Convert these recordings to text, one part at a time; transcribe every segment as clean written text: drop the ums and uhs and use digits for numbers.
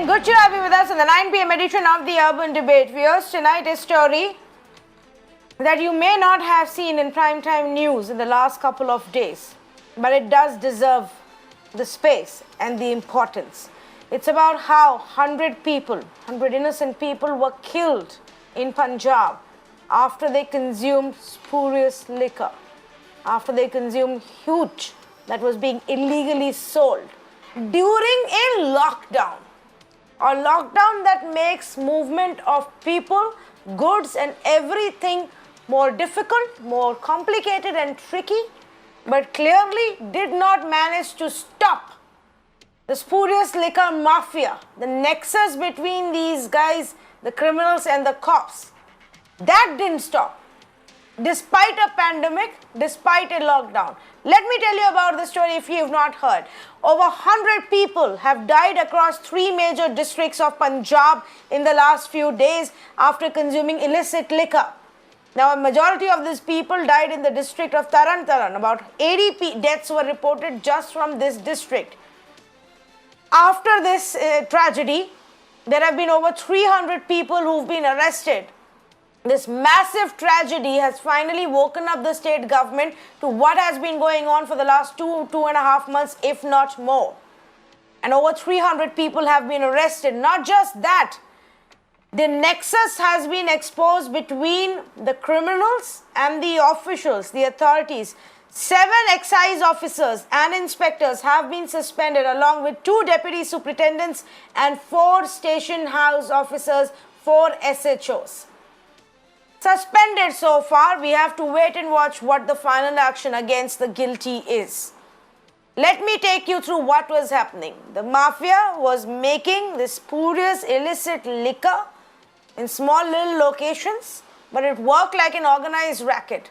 evening. Good to have you with us in the 9 p.m. edition of the Urban Debate. Viewers, tonight a story that you may not have seen in primetime news in the last couple of days, but it does deserve the space and the importance. It's about how 100 innocent people were killed in Punjab after they consumed spurious liquor, after they consumed huge that was being illegally sold during a lockdown that makes movement of people, goods and everything more difficult, more complicated and tricky, but clearly did not manage to stop the spurious liquor mafia, the nexus between these guys, the criminals and the cops. That didn't stop. Despite a pandemic, despite a lockdown. Let me tell you about the story if you have not heard. Over 100 people have died across 3 major districts of Punjab in the last few days after consuming illicit liquor. Now, a majority of these people died in the district of Taran Taran. About 80 deaths were reported just from this district. After this tragedy, there have been over 300 people who've been arrested. This massive tragedy has finally woken up the state government to what has been going on for the last 2.5 months, if not more. And over 300 people have been arrested. Not just that, the nexus has been exposed between the criminals and the officials, the authorities. 7 excise officers and inspectors have been suspended, along with 2 deputy superintendents and 4 station house officers, 4 SHOs. Suspended so far. We have to wait and watch what the final action against the guilty is. Let me take you through what was happening. The mafia was making this spurious illicit liquor in small little locations, but it worked like an organized racket.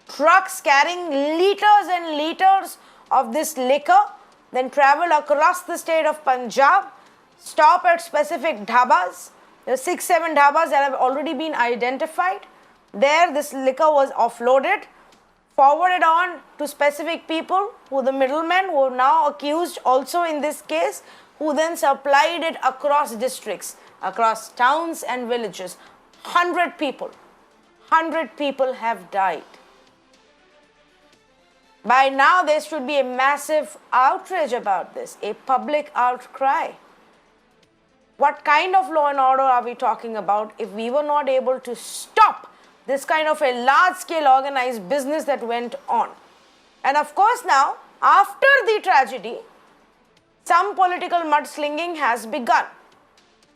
Trucks carrying liters and liters of this liquor then travel across the state of Punjab, stop at specific dhabas. There are 6-7 dhabas that have already been identified. There, this liquor was offloaded, forwarded on to specific people, who the middlemen were now accused also in this case, who then supplied it across districts, across towns and villages. 100 people have died. By now, there should be a massive outrage about this, a public outcry. What kind of law and order are we talking about if we were not able to stop this kind of a large-scale organized business that went on? And of course now, after the tragedy, some political mudslinging has begun.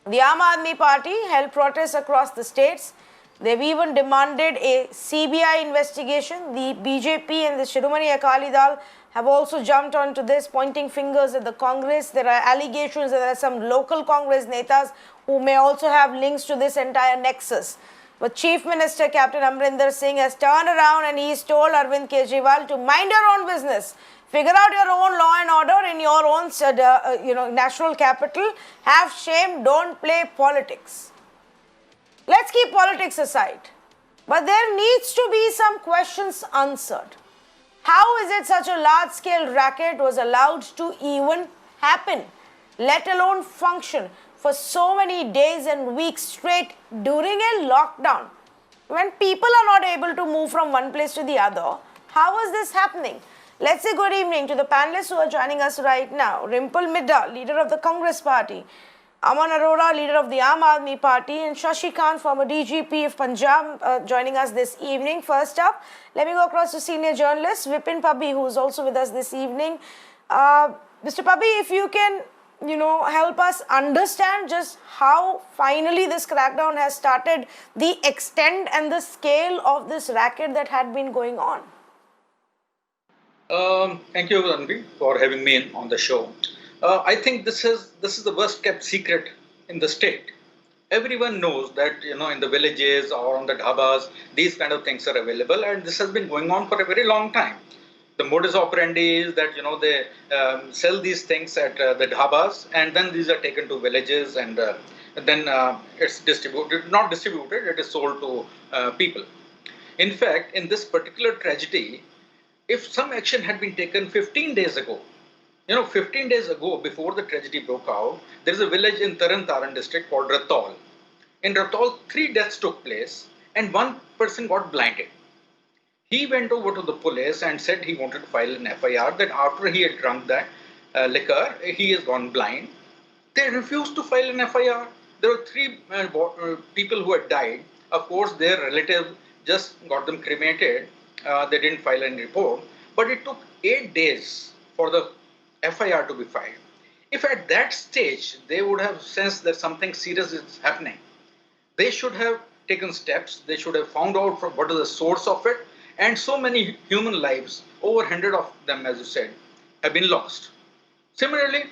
The Aam Aadmi Party held protests across the states. They've even demanded a CBI investigation. The BJP and the Shiromani Akali Dal have also jumped onto this, pointing fingers at the Congress. There are allegations that there are some local Congress netas who may also have links to this entire nexus. But Chief Minister Captain Amrinder Singh has turned around and he's told Arvind Kejriwal to mind your own business. Figure out your own law and order in your own national capital. Have shame, don't play politics. Let's keep politics aside. But there needs to be some questions answered. How is it such a large-scale racket was allowed to even happen, let alone function for so many days and weeks straight during a lockdown? When people are not able to move from one place to the other, how is this happening? Let's say good evening to the panelists who are joining us right now. Rimple Midda, leader of the Congress Party. Aman Arora, leader of the Aam Aadmi Party, and Shashi Khan, former DGP of Punjab, joining us this evening. First up, let me go across to senior journalist Vipin Pabbi, who is also with us this evening. Mr. Pabbi, if you can, help us understand just how finally this crackdown has started, the extent and the scale of this racket that had been going on. Thank you, Ranvi, for having me on the show. I think this is the worst kept secret in the state. Everyone knows that in the villages or on the dhabas, these kind of things are available, and this has been going on for a very long time. The modus operandi is that they sell these things at the dhabas, and then these are taken to villages, and then it's distributed. Not distributed; it is sold to people. In fact, in this particular tragedy, if some action had been taken 15 days ago, 15 days ago, before the tragedy broke out, there is a village in Taran Taran district called Rathol. In Rathol, 3 deaths took place and one person got blinded. He went over to the police and said he wanted to file an FIR that after he had drunk that liquor, he has gone blind. They refused to file an FIR. There were 3 people who had died. Of course, their relative just got them cremated. They didn't file any report. But it took 8 days for the FIR to be filed. If at that stage they would have sensed that something serious is happening, they should have taken steps. They should have found out from what is the source of it. And so many human lives, over 100 of them, as you said, have been lost. Similarly,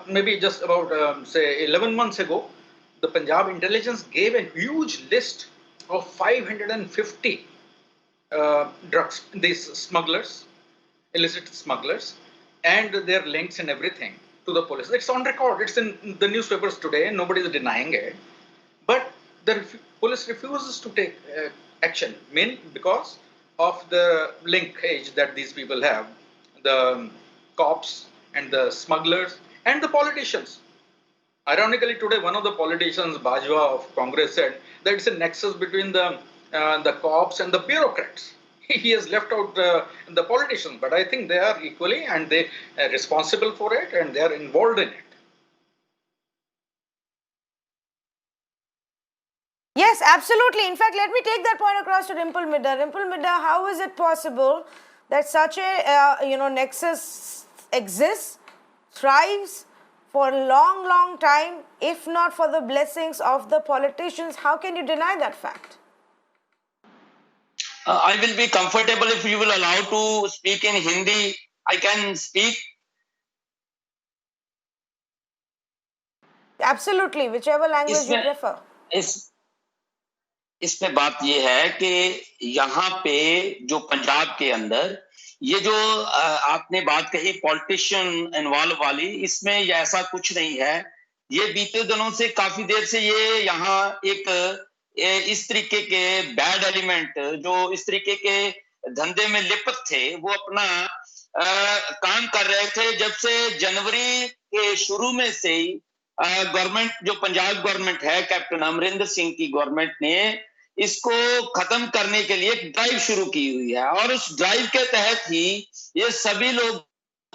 maybe just about, say, 11 months ago, the Punjab intelligence gave a huge list of 550 drugs, these smugglers, illicit smugglers, and their links and everything to the police. It's on record. It's in the newspapers today. Nobody is denying it. But the police refuses to take action, mainly because of the linkage that these people have, the cops and the smugglers and the politicians. Ironically, today one of the politicians, Bajwa of Congress, said that it's a nexus between the cops and the bureaucrats. He has left out the politicians, but I think they are equally and they are responsible for it and they are involved in it. Yes, absolutely. In fact, let me take that point across to Dimple Midha. Dimple Midha, how is it possible that such a nexus exists, thrives for a long, long time, if not for the blessings of the politicians? How can you deny that fact? I will be comfortable if you will allow to speak in Hindi. I can speak. Absolutely, whichever language you prefer. इसमें बात ये है कि यहाँ पे जो पंजाब के अंदर ये जो आपने बात कही पॉलिटिशियन इन्वॉल्व वाली, इसमें ऐसा कुछ नहीं है। ये बीते दिनों से काफी देर से ये यहाँ एक इस तरीके के बैड एलिमेंट जो इस तरीके के धंधे में लिप्त थे वो अपना काम कर रहे थे। जब से जनवरी के शुरू में से ही गवर्नमेंट जो पंजाब गवर्नमेंट है, कैप्टन अमरिंदर सिंह की गवर्नमेंट ने इसको खत्म करने के लिए एक ड्राइव शुरू की हुई है और उस ड्राइव के तहत ही ये सभी लोग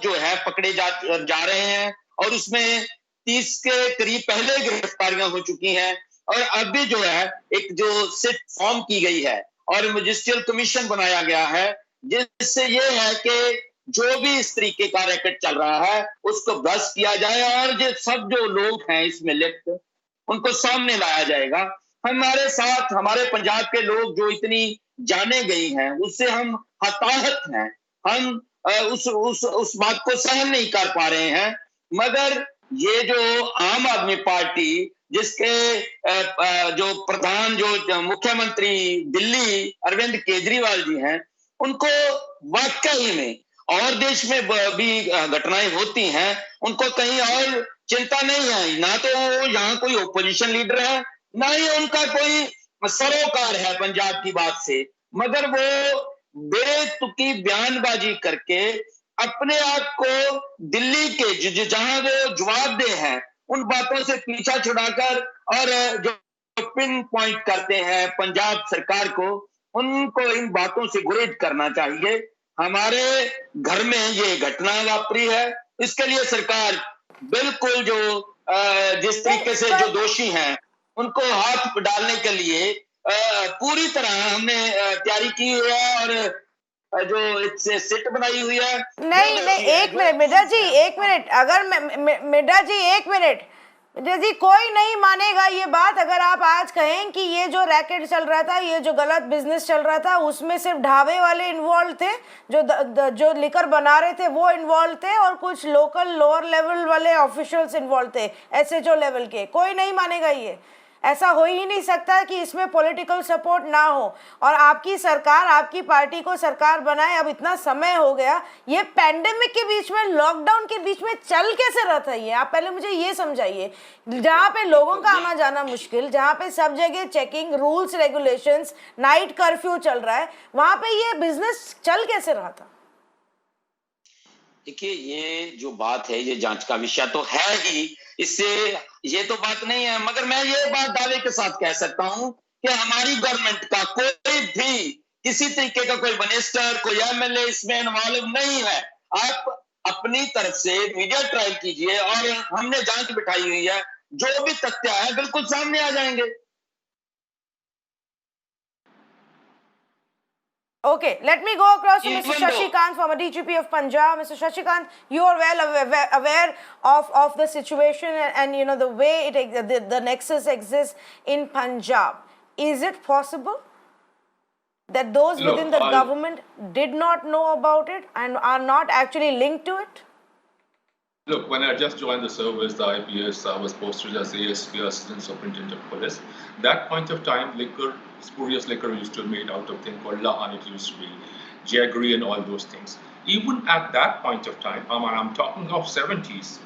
जो है पकड़े जा रहे हैं और उसमें 30 के करीब पहले गिरफ्तारियां हो चुकी हैं और अब भी जो है एक जो सिट फॉर्म की गई है और मजिस्ट्रियल कमीशन बनाया गया है, जिससे ये है कि जो भी इस तरीके का रैकेट चल रहा है उसको भ्रष्ट किया जाए और जो सब जो लोग हैं इसमें लिप्त उनको सामने लाया जाएगा। हमारे साथ हमारे पंजाब के लोग जो इतनी जाने गई हैं उससे हम हताहत हैं, हम उस बात को सहन नहीं कर पा रहे हैं। मगर ये जो आम आदमी पार्टी जिसके जो प्रधान जो मुख्यमंत्री दिल्ली अरविंद केजरीवाल जी हैं, उनको वाकई में और देश में भी घटनाएं होती हैं, उनको कहीं और चिंता नहीं है। ना तो यहाँ कोई ओपोजिशन लीडर है, ना ही उनका कोई सरोकार है पंजाब की बात से, मगर वो बेतुकी बयानबाजी करके अपने आप को दिल्ली के जहां वो जवाबदेह हैं उन बातों से पीछा छुड़ाकर और जो पिन पॉइंट करते हैं पंजाब सरकार को, उनको इन बातों से गुरेज करना चाहिए। हमारे घर में ये घटना वापरी है, इसके लिए सरकार बिल्कुल जो जिस तरीके से जो दोषी हैं उनको हाथ डालने के लिए पूरी तरह हमने तैयारी की है और जो इससे सिट बनाई हुई है। नहीं, एक मिनट मिड्ढा जी, एक मिनट, अगर मिड्ढा जी एक मिनट, मिड्ढा जी कोई नहीं मानेगा ये बात अगर आप आज कहें कि ये जो रैकेट चल रहा था, ये जो गलत बिजनेस चल रहा था, उसमें सिर्फ ढाबे वाले इन्वॉल्व थे, जो लिकर बना रहे थे वो इन्वॉल्व थे और कुछ लोकल लोअर लेवल वाले ऑफिशियल्स इन्वॉल्व थे, SHO लेवल के। कोई नहीं मानेगा ये, ऐसा हो ही नहीं सकता कि इसमें पॉलिटिकल सपोर्ट ना हो। और आपकी सरकार, आपकी पार्टी को सरकार बनाए अब इतना समय हो गया, ये पैंडेमिक के बीच में, लॉकडाउन के बीच में चल कैसे रहा था ये? आप पहले मुझे ये समझाइए। जहाँ पे लोगों का आना जाना मुश्किल, जहाँ पे सब जगह checking, rules regulations, night curfew चल रहा है, वहां पे ये बिजनेस चल कैसे रहा था? देखिए, ये जो बात है, ये जांच का विषय तो है ही, इससे ये तो बात नहीं है, मगर मैं ये बात दावे के साथ कह सकता हूं कि हमारी गवर्नमेंट का कोई भी किसी तरीके का कोई मिनिस्टर, कोई एमएलए इसमें इन्वॉल्व नहीं है। आप अपनी तरफ से मीडिया ट्रायल कीजिए और हमने जांच बिठाई हुई है, जो भी तथ्य है बिल्कुल सामने आ जाएंगे। Okay, let me go across to Mr. Even though- Shashikant, former DGP of Punjab. Mr. Shashikant, you are well aware of the situation and you know the way the nexus exists in Punjab. Is it possible that those Look, within the government did not know about it and are not actually linked to it? Look, when I just joined the service, the IPS, I was posted as ASP, Assistant Superintendent of Police. That point of time, liquor, spurious liquor used to be made out of thing called lahan. It used to be jaggery and all those things. Even at that point of time, I'm talking of 70s,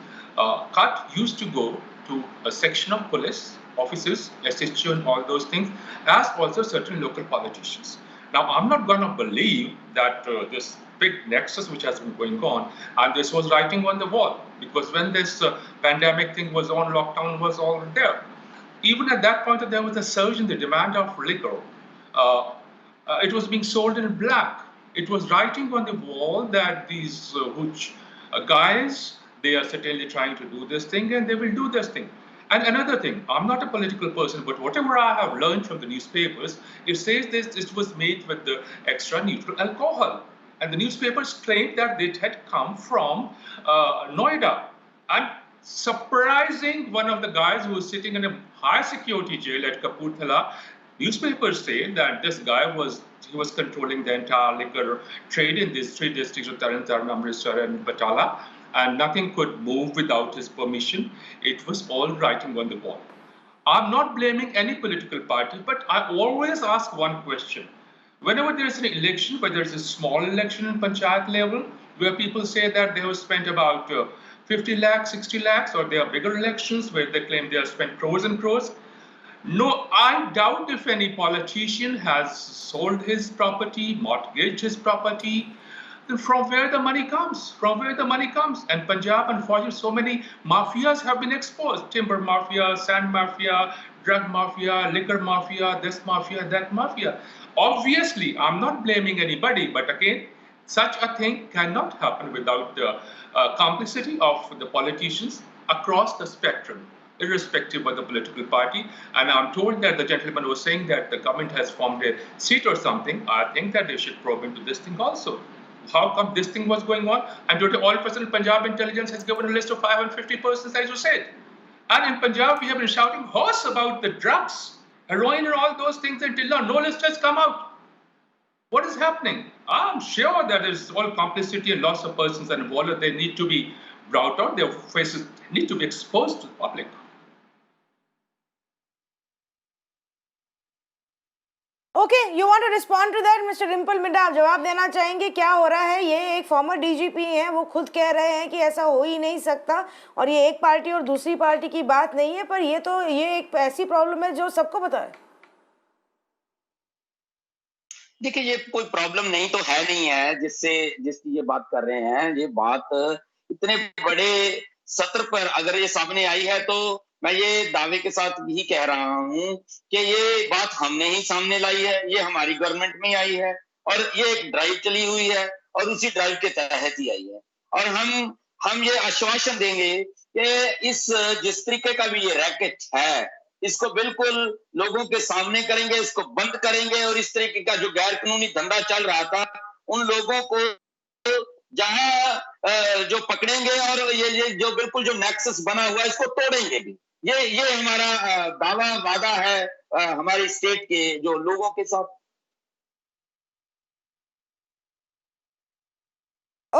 cut used to go to a section of police officers, SHO and all those things, as also certain local politicians. Now, I'm not going to believe that this big nexus which has been going on, and this was writing on the wall, because when this pandemic thing was on, lockdown was all there. Even at that point, there was a surge in the demand of liquor. It was being sold in black. It was writing on the wall that these hooch guys, they are certainly trying to do this thing and they will do this thing. And another thing, I'm not a political person, but whatever I have learned from the newspapers, it says this was made with the extra neutral alcohol. And the newspapers claimed that it had come from Noida. And surprising, one of the guys who was sitting in a high security jail at Kapurthala, newspapers say that this guy was controlling the entire liquor trade in these three districts of Taran Taran, Amritsar and Batala, and nothing could move without his permission. It was all writing on the wall. I'm not blaming any political party, but I always ask one question. Whenever there is an election, whether it's a small election in panchayat level, where people say that they have spent about 50 lakhs, 60 lakhs, or there are bigger elections where they claim they have spent crores and crores. No, I doubt if any politician has sold his property, mortgaged his property. Then from where the money comes? From where the money comes? And Punjab, unfortunately, so many mafias have been exposed: timber mafia, sand mafia, drug mafia, liquor mafia, this mafia, that mafia. Obviously, I'm not blaming anybody, but again, such a thing cannot happen without the complicity of the politicians across the spectrum, irrespective of the political party. And I'm told that the gentleman was saying that the government has formed a seat or something. I think that they should probe into this thing also. How come this thing was going on? And today, all of a sudden, Punjab intelligence has given a list of 550 persons, as you said. And in Punjab, we have been shouting hoarse about the drugs, heroin, and all those things until now. No list has come out. What is happening? I'm sure that is all complicity and lots of persons involved. They need to be brought out. Their faces need to be exposed to the public. Okay, you want to respond to that, Mr. Dimple Midha? आप जवाब देना चाहेंगे क्या हो रहा है? ये एक फॉर्मर डीजीपी हैं, वो खुद कह रहे हैं कि ऐसा हो ही नहीं सकता और ये एक पार्टी और दूसरी पार्टी की बात नहीं है, पर ये एक ऐसी प्रॉब्लम है जो सबको पता है. देखिए, ये कोई प्रॉब्लम नहीं तो है नहीं है जिसकी ये बात कर रहे हैं. ये बात इतने बड़े सत्र पर अगर ये सामने आई है तो मैं ये दावे के साथ भी कह रहा हूं कि ये बात हमने ही सामने लाई है. ये हमारी गवर्नमेंट में आई है और ये एक ड्राइव चली हुई है और उसी ड्राइव के तहत ही आई है. और हम ये आश्वासन देंगे कि जिस तरीके का भी ये रैकेट है, इसको बिल्कुल लोगों के सामने करेंगे, इसको बंद करेंगे और इस तरीके का जो गैर कानूनी धंधा चल रहा था, उन लोगों को जहां जो पकड़ेंगे और ये जो बिल्कुल जो नेक्सस बना हुआ है, इसको तोड़ेंगे भी. ये हमारा दावा वादा है हमारी स्टेट के जो लोगों के साथ.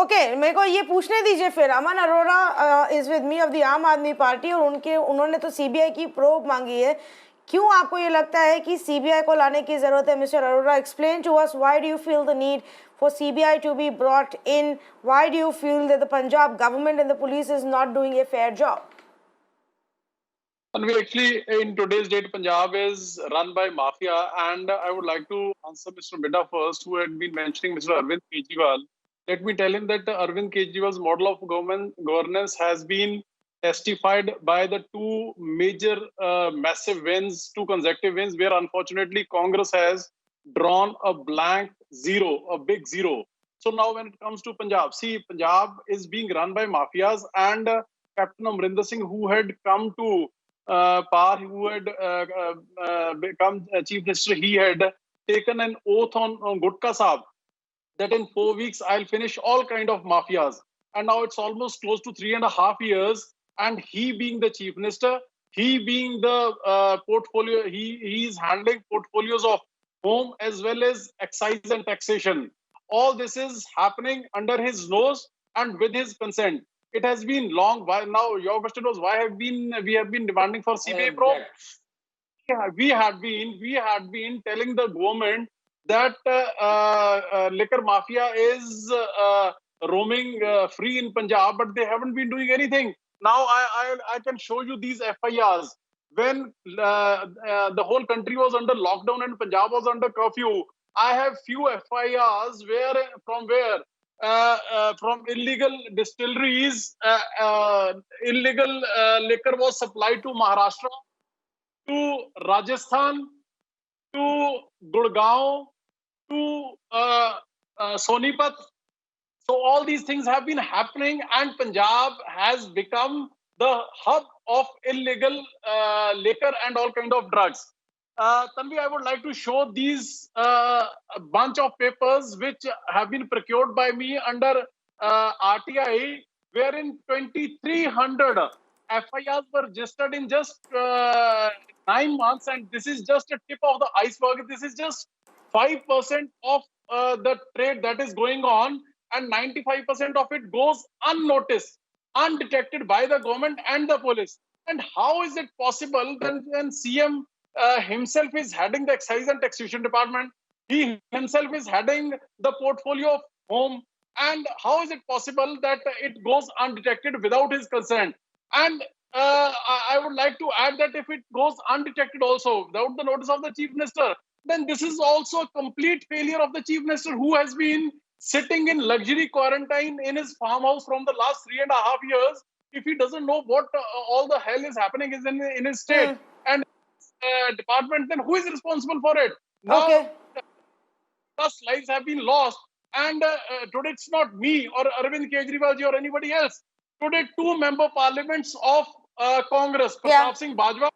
ओके, मेरे को ये पूछने दीजिए फिर. Aman Arora is with me of the Aam Aadmi party और उन्होंने तो सीबीआई की प्रोब मांगी है. क्यों आपको ये लगता है कि सीबीआई को लाने की जरूरत है? Mister Arora, explain to us why do you feel the need for CBI to be brought in? Why do you feel that the Punjab government and the police is not doing a fair job? And we actually, in today's date, Punjab is run by mafia. And I would like to answer Mr. Midha first, who had been mentioning Mr. Arvind Kejriwal. let me tell him that Arvind Kejriwal's model of governance has been testified by the two major massive wins, two consecutive wins, where unfortunately Congress has drawn a blank zero, a big zero. So now when it comes to Punjab, see, Punjab is being run by mafias, and Captain Amrinder Singh, who had come to power, who had become chief minister, he had taken an oath on Gutka Sahab that in 4 weeks I'll finish all kind of mafias. And now it's almost close to 3.5 years, and he being the chief minister, he being the portfolio, he is handling portfolios of home as well as excise and taxation. All this is happening under his nose and with his consent. It has been long. Why now? Your question was why we have been demanding for CBI probe. Yeah, we had been telling the government that liquor mafia is roaming free in Punjab, but they haven't been doing anything. Now I can show you these FIRs when the whole country was under lockdown and Punjab was under curfew. I have few FIRs from illegal distilleries, illegal liquor was supplied to Maharashtra, to Rajasthan, to Gurgaon, to Sonipat. So all these things have been happening, and Punjab has become the hub of illegal liquor and all kind of drugs. Tanvi, I would like to show these a bunch of papers which have been procured by me under RTI, wherein 2,300 FIRs were registered in just 9 months, and this is just a tip of the iceberg. This is just 5% of the trade that is going on, and 95% of it goes unnoticed, undetected by the government and the police. And how is it possible when CM himself is heading the excise and taxation department, he himself is heading the portfolio of home, and how is it possible that it goes undetected without his consent? And I would like to add that if it goes undetected also without the notice of the chief minister, then this is also a complete failure of the chief minister, who has been sitting in luxury quarantine in his farmhouse from the last 3.5 years. If he doesn't know what all the hell is happening is in his state and department, then who is responsible for it? Now, plus lives have been lost, and today it's not me or Arvind Kejriwal or anybody else. Today, 2 member parliaments of Congress, Pratap Singh Bajwa,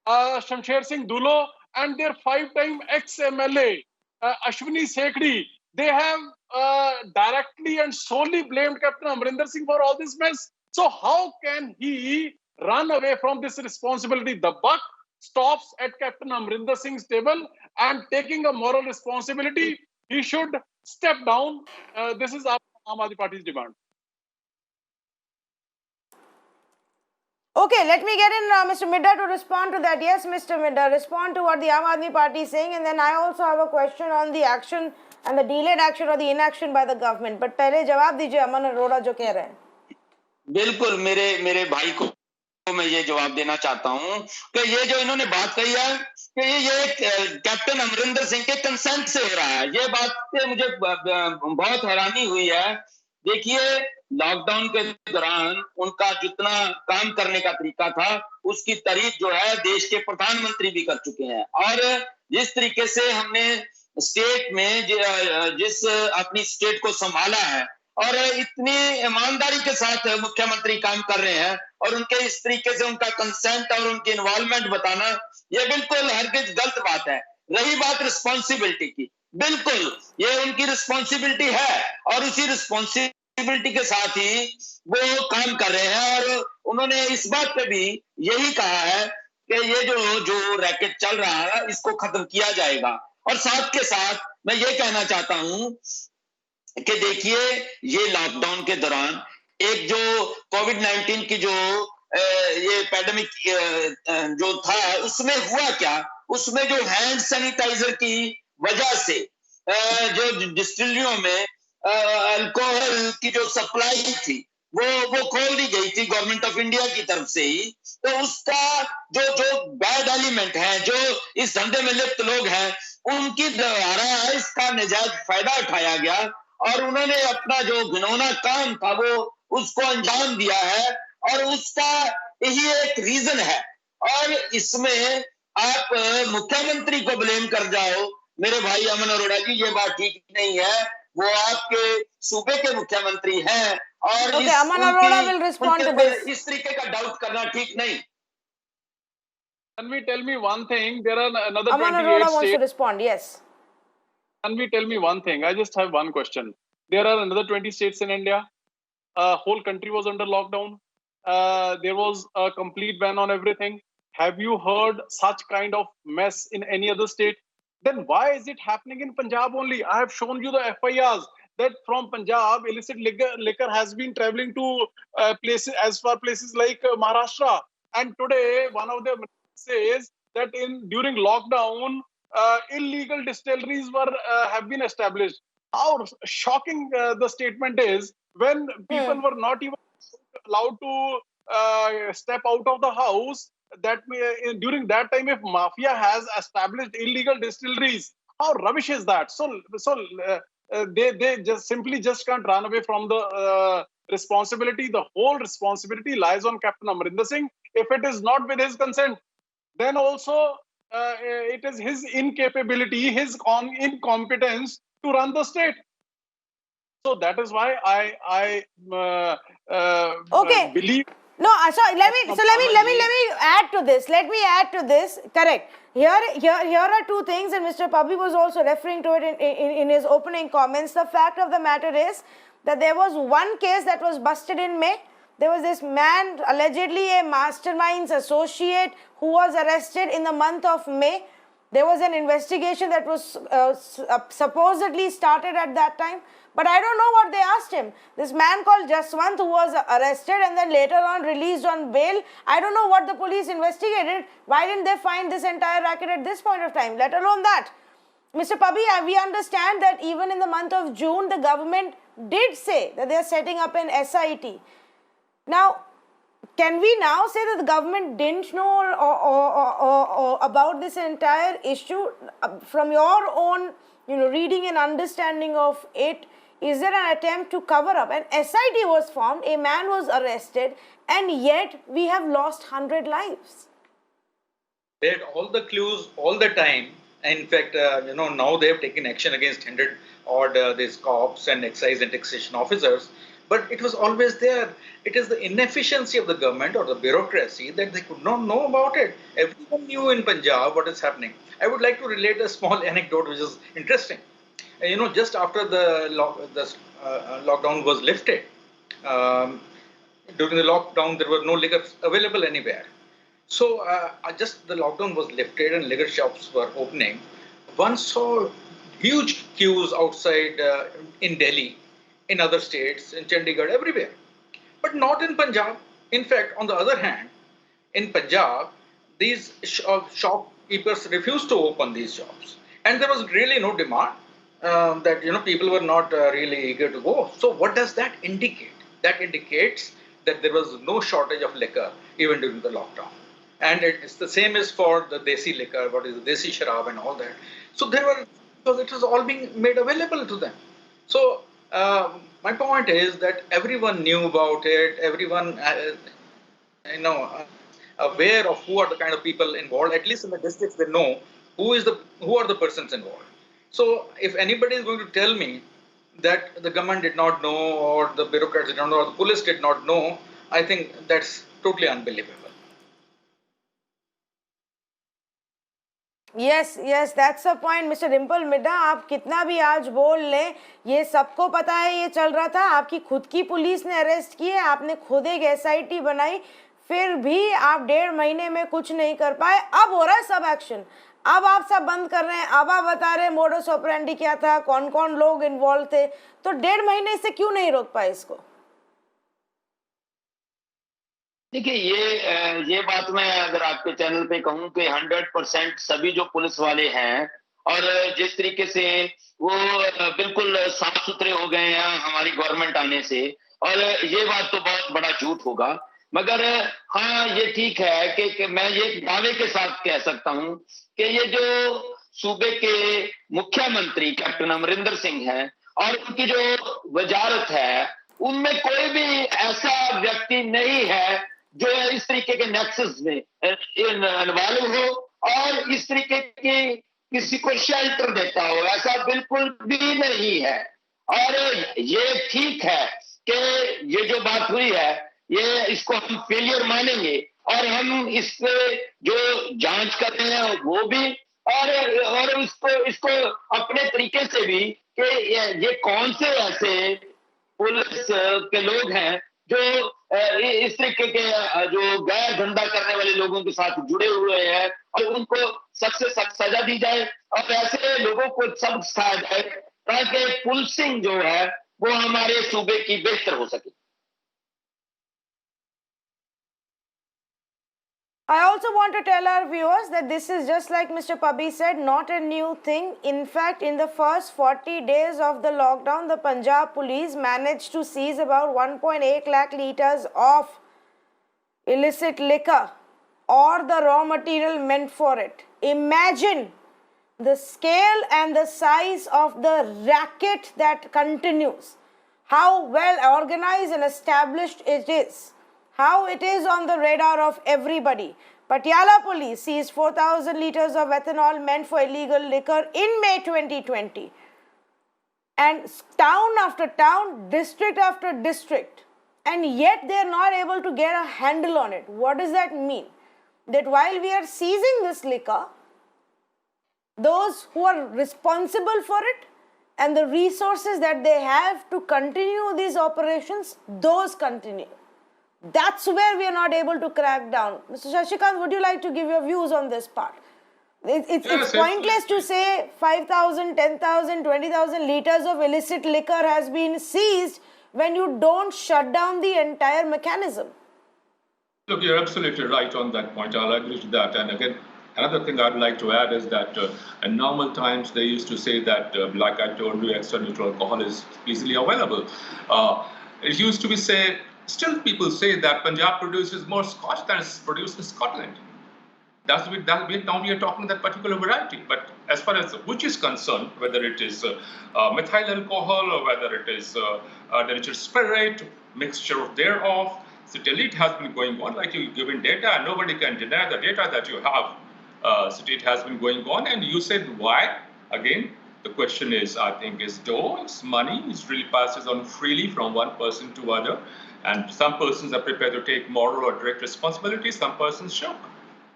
Shamsher Singh Dulo, and their 5-time ex-MLA, Ashwini Sekhri, they have directly and solely blamed Captain Amrinder Singh for all this mess. So how can he run away from this responsibility? The buck stops at Captain Amrinder Singh's table, and taking a moral responsibility, he should step down. This is Aam Aadmi Party's demand. Okay, let me get in Mr. Midha to respond to that. Yes, Mr. Midha, respond to what the Aam Aadmi Party is saying, and then I also have a question on the action and the delayed action or the inaction by the government. But पहले जवाब दीजिए Aman Arora जो कह रहे हैं. बिल्कुल, मेरे भाई को मैं ये जवाब देना चाहता हूं कि ये जो इन्होंने बात कही है कि ये कैप्टन अमरिंदर सिंह के कंसेंट से हो रहा है, ये बात से मुझे बहुत हैरानी हुई है. देखिए, लॉकडाउन के दौरान उनका जितना काम करने का तरीका था, उसकी तारीफ जो है देश के प्रधानमंत्री भी कर चुके हैं. और जिस तरीके से हमने स्टेट में जिस अपनी स्टेट को संभाला है और इतनी ईमानदारी के साथ मुख्यमंत्री काम कर रहे हैं, और उनके इस तरीके से उनका कंसेंट और उनकी इन्वॉल्वमेंट बताना, ये बिल्कुल हरगिज गलत बात है. रही बात रिस्पॉन्सिबिलिटी की, बिल्कुल ये उनकी रिस्पॉन्सिबिलिटी है, और उसी रिस्पॉन्सिबिलिटी के साथ ही वो काम कर रहे हैं. और उन्होंने इस बात पे भी यही कहा है कि ये जो रैकेट चल रहा है इसको खत्म किया जाएगा. और साथ के साथ मैं ये कहना चाहता हूं कि देखिए, ये लॉकडाउन के दौरान एक जो कोविड-19 की जो ये एपिडेमिक जो था, उसमें हुआ क्या, उसमें जो हैंड सैनिटाइजर की वजह से जो डिस्टिलरियों में अल्कोहल की जो सप्लाई थी वो खोल दी गई थी गवर्नमेंट ऑफ इंडिया की तरफ से ही. तो उसका जो बैड एलिमेंट है, जो इस धंधे में लिप्त लोग हैं, उनकी द्वारा इसका नाजायज फायदा उठाया गया और उन्होंने अपना जो घिनौना काम था वो उसको अंजाम दिया है, और उसका यही एक रीजन है। और इसमें आप मुख्यमंत्री को ब्लेम कर जाओ, मेरे भाई अमन अरोड़ा जी, ये बात ठीक नहीं है। वो आपके सूबे के मुख्यमंत्री हैं, और Okay, Aman Arora will respond to this. इस तरीके का डाउट करना ठीक नहीं। Can we tell me one thing? There are another Aman 28 Arora wants to states. respond. Yes. Can we tell me one thing? I just have one question. There are another 20 states in India. Whole country was under lockdown. There was a complete ban on everything. Have you heard such kind of mess in any other state? Then why is it happening in Punjab only? I have shown you the FIRs that from Punjab, illicit liquor has been traveling to places as far places like Maharashtra. And today, one of them says that during lockdown, illegal distilleries have been established. How shocking the statement is, when people were not even allowed to step out of the house. That during that time, if mafia has established illegal distilleries, how rubbish is that? So they just simply can't run away from the responsibility. The whole responsibility lies on Captain Amarinder Singh. If it is not with his consent, then also it is his incapability, his incompetence to run the state. So that is why I Okay. believe. No, let me add to this. Let me add to this. Correct. Here are two things, and Mr. Pabbi was also referring to it in his opening comments. The fact of the matter is that there was one case that was busted in May. There was this man, allegedly a mastermind's associate, who was arrested in the month of May. There was an investigation that was supposedly started at that time. But I don't know what they asked him. This man called Jaswant, who was arrested and then later on released on bail. I don't know what the police investigated. Why didn't they find this entire racket at this point of time, let alone that? Mr. Pabbi, we understand that even in the month of June, the government did say that they are setting up an SIT. Now, can we now say that the government didn't know or about this entire issue? From your own reading and understanding of it, is there an attempt to cover up? An SIT was formed, a man was arrested, and yet we have lost 100 lives. They had all the clues all the time. In fact, now they have taken action against 100 odd these cops and excise and taxation officers. But it was always there. It is the inefficiency of the government or the bureaucracy that they could not know about it. Everyone knew in Punjab what is happening. I would like to relate a small anecdote which is interesting. Just after the lockdown was lifted, during the lockdown there was no liquor available anywhere. So just the lockdown was lifted and liquor shops were opening. One saw huge queues outside in Delhi, in other states, in Chandigarh, everywhere. But not in Punjab. In fact, on the other hand, in Punjab, these shopkeepers refused to open these shops. And there was really no demand that, people were not really eager to go. So what does that indicate? That indicates that there was no shortage of liquor even during the lockdown. And it's the same as for the desi liquor, what is the desi sharab and all that. So because it was all being made available to them. So my point is that everyone knew about it, everyone, aware of who are the kind of people involved. At least in the districts, they know who are the persons involved. So if anybody is going to tell me that the government did not know, or the bureaucrats did not know, or the police did not know, I think that's totally unbelievable. Yes, that's the point, Mr. Dimple Midha. आप कितना भी आज बोल लें, ये सबको पता है ये चल रहा था. आपकी खुद की पुलिस ने अरेस्ट किए, आपने खुद एक SIT बनाई, फिर भी आप 1.5 महीने में कुछ नहीं कर पाए. अब हो रहा है सब एक्शन. अब आप सब बंद कर रहे हैं. अब आप बता रहे हैं मोडस ऑपरेंडी क्या था, कौन कौन लोग इन्वॉल्व थे. तो 1.5 महीने से क्यों नहीं रोक पाए इसको? देखिए, ये बात मैं अगर आपके चैनल पे कहूं कि 100% सभी जो पुलिस वाले हैं, और जिस तरीके से वो बिल्कुल साफ सुथरे हो गए हैं हमारी गवर्नमेंट आने से, और ये बात तो बहुत बड़ा झूठ होगा. मगर हाँ, ये ठीक है कि मैं ये दावे के साथ कह सकता हूं कि ये जो सूबे के मुख्यमंत्री कैप्टन अमरिंदर सिंह हैं, और उनकी जो वजारत है उनमें कोई भी ऐसा व्यक्ति नहीं है जो इस तरीके के नेक्सस में इन्वॉल्व हो और इस तरीके की किसी को शेल्टर देता हो, ऐसा बिल्कुल भी नहीं है। और ये ठीक है कि ये जो बात हुई है ये इसको हम फेलियर मानेंगे और हम इस पे जो जांच कर रहे हैं वो भी और इसको अपने तरीके से भी कि ये कौन से ऐसे पुलिस के लोग हैं जो इस तरीके के जो गैर धंधा करने वाले लोगों के साथ जुड़े हुए हैं और उनको सख्त से सख्त सजा दी जाए और ऐसे लोगों को सबक सिखाया जाए ताकि पुलिसिंग जो है वो हमारे सूबे की बेहतर हो सके। I also want to tell our viewers that this is, just like Mr. Pabbi said, not a new thing. In fact, in the first 40 days of the lockdown, the Punjab police managed to seize about 1.8 lakh litres of illicit liquor or the raw material meant for it. Imagine the scale and the size of the racket that continues, how well organized and established it is, how it is on the radar of everybody. Patiala police seized 4,000 litres of ethanol meant for illegal liquor in May 2020. And town after town, district after district, and yet they are not able to get a handle on it. What does that mean? That while we are seizing this liquor, those who are responsible for it and the resources that they have to continue these operations, those continue. That's where we are not able to crack down. Mr. Shashikant, would you like to give your views on this part? It's pointless to say 5,000, 10,000, 20,000 litres of illicit liquor has been seized when you don't shut down the entire mechanism. Look, you're absolutely right on that point. I'll agree to that. And again, another thing I'd like to add is that in normal times, they used to say that, like I told you, extra neutral alcohol is easily available. It used to be said, still people say that Punjab produces more scotch than is produced in Scotland. Now we are talking that particular variety. But as far as which is concerned, whether it is methyl alcohol or whether it is denatured spirit, mixture of thereof, so till it has been going on, like you given data, and nobody can deny the data that you have. So it has been going on, and you said why? Again, the question is, I think, is dough, it's money, it really passes on freely from one person to other, and some persons are prepared to take moral or direct responsibility, some persons should.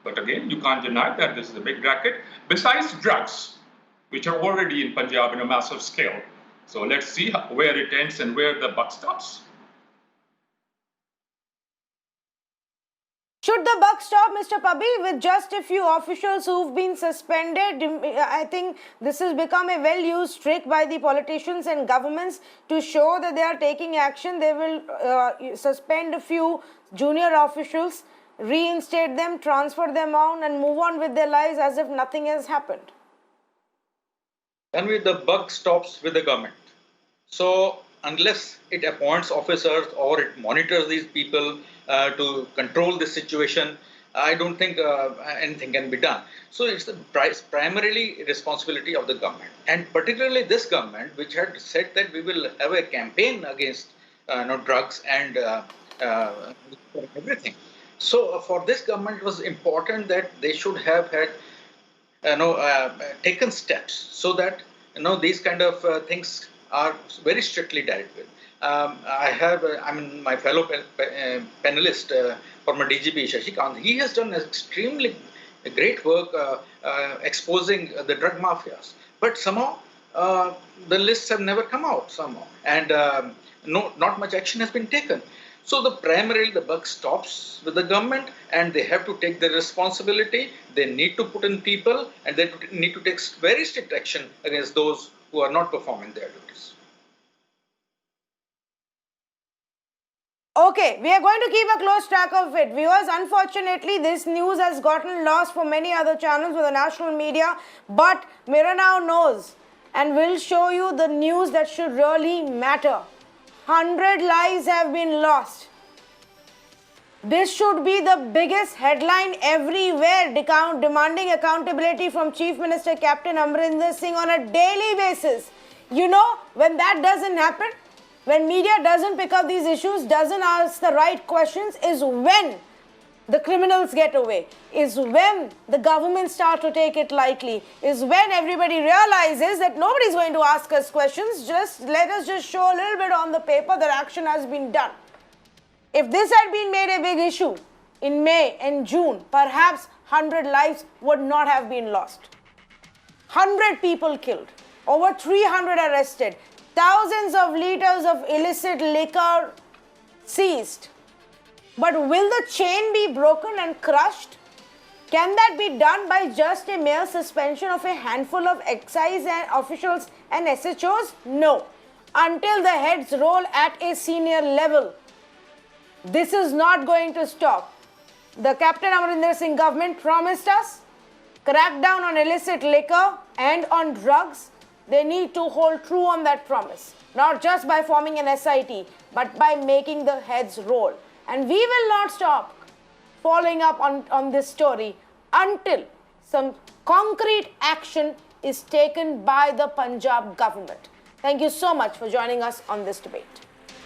But again, you can't deny that this is a big racket, besides drugs, which are already in Punjab in a massive scale. So let's see where it ends and where the buck stops. Should the buck stop, Mr. Pabbi, with just a few officials who've been suspended? I think this has become a well-used trick by the politicians and governments to show that they are taking action. They will suspend a few junior officials, reinstate them, transfer them on, and move on with their lives as if nothing has happened. And the buck stops with the government. So unless it appoints officers or it monitors these people to control this situation, I don't think anything can be done. So it's primarily responsibility of the government, and particularly this government, which had said that we will have a campaign against drugs and everything. So for this government, it was important that they should have had taken steps so that these kind of things are very strictly dealt with. My fellow panelist, former DGP Shashikant, he has done extremely great work exposing the drug mafias. But somehow the lists have never come out somehow, and not much action has been taken. So primarily the buck stops with the government, and they have to take the responsibility. They need to put in people, and they need to take very strict action against those who are not performing their duties. Okay, we are going to keep a close track of it. Viewers, unfortunately, this news has gotten lost for many other channels with the national media, but Mirror Now knows and will show you the news that should really matter. 100 lives have been lost. This should be the biggest headline everywhere, demanding accountability from Chief Minister Captain Amarinder Singh on a daily basis. You know, when that doesn't happen, when media doesn't pick up these issues, doesn't ask the right questions, is when the criminals get away, is when the government start to take it lightly, is when everybody realizes that nobody's going to ask us questions, just let us just show a little bit on the paper that action has been done. If this had been made a big issue in May and June, perhaps 100 lives would not have been lost. 100 people killed, over 300 arrested, thousands of liters of illicit liquor seized. But will the chain be broken and crushed? Can that be done by just a mere suspension of a handful of excise and officials and SHOs? No. Until the heads roll at a senior level, this is not going to stop. The Captain Amarinder Singh government promised us crackdown on illicit liquor and on drugs. They need to hold true on that promise, not just by forming an SIT, but by making the heads roll. And we will not stop following up on this story until some concrete action is taken by the Punjab government. Thank you so much for joining us on this debate.